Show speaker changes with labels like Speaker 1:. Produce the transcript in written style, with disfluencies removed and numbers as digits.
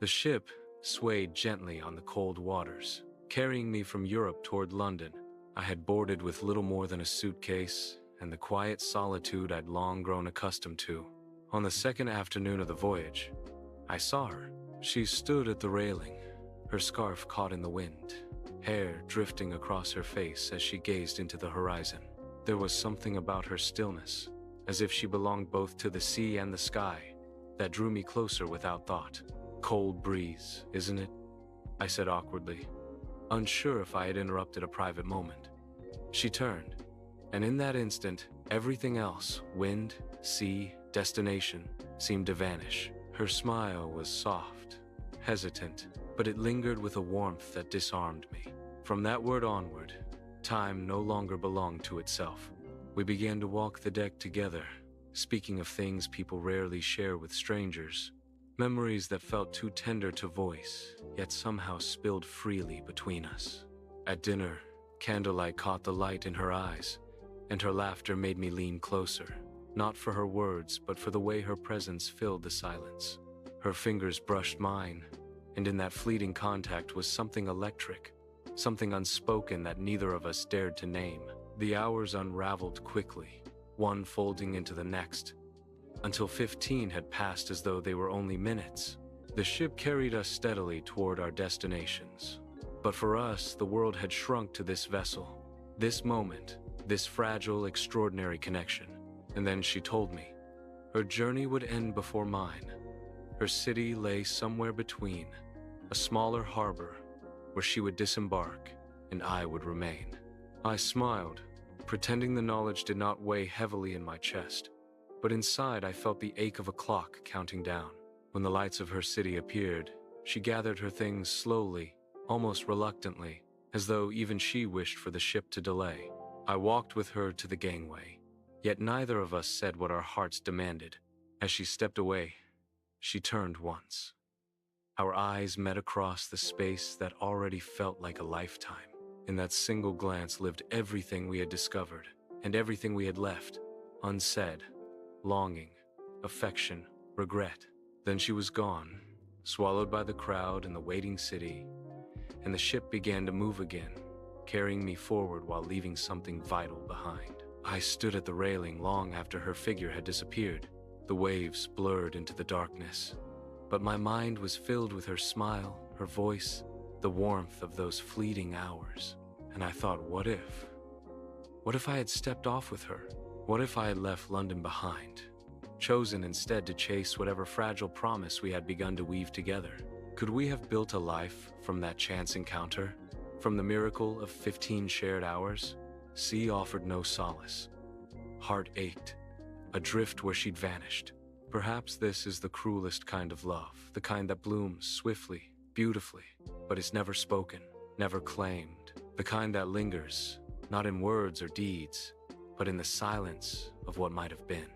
Speaker 1: The ship swayed gently on the cold waters, carrying me from Europe toward London. I had boarded with little more than a suitcase and the quiet solitude I'd long grown accustomed to. On the second afternoon of the voyage, I saw her. She stood at the railing, her scarf caught in the wind, hair drifting across her face as she gazed into the horizon. There was something about her stillness, as if she belonged both to the sea and the sky, that drew me closer without thought. "Cold breeze, isn't it?" I said awkwardly, unsure if I had interrupted a private moment. She turned, and in that instant, everything else, wind, sea, destination, seemed to vanish. Her smile was soft, hesitant, but it lingered with a warmth that disarmed me. From that word onward, time no longer belonged to itself. We began to walk the deck together, speaking of things people rarely share with strangers, memories that felt too tender to voice, yet somehow spilled freely between us. At dinner, candlelight caught the light in her eyes, and her laughter made me lean closer, not for her words, but for the way her presence filled the silence. Her fingers brushed mine, and in that fleeting contact was something electric, something unspoken that neither of us dared to name. The hours unraveled quickly, one folding into the next, until 15 had passed as though they were only minutes. The ship carried us steadily toward our destinations. But for us, the world had shrunk to this vessel, this moment, this fragile, extraordinary connection. And then she told me, her journey would end before mine. Her city lay somewhere between, a smaller harbor, where she would disembark, and I would remain. I smiled, pretending the knowledge did not weigh heavily in my chest. But inside I felt the ache of a clock counting down. When the lights of her city appeared, she gathered her things slowly, almost reluctantly, as though even she wished for the ship to delay. I walked with her to the gangway, yet neither of us said what our hearts demanded. As she stepped away, she turned once. Our eyes met across the space that already felt like a lifetime. In that single glance lived everything we had discovered, and everything we had left, unsaid. Longing, affection, regret. Then she was gone, swallowed by the crowd in the waiting city, and the ship began to move again, carrying me forward while leaving something vital behind. I stood at the railing long after her figure had disappeared. The waves blurred into the darkness, but my mind was filled with her smile, her voice, the warmth of those fleeting hours. And I thought, what if? What if I had stepped off with her? What if I had left London behind, chosen instead to chase whatever fragile promise we had begun to weave together? Could we have built a life from that chance encounter? From the miracle of 15 shared hours? Sea offered no solace. Heart ached, adrift where she'd vanished. Perhaps this is the cruelest kind of love, the kind that blooms swiftly, beautifully, but is never spoken, never claimed. The kind that lingers, not in words or deeds, but in the silence of what might have been.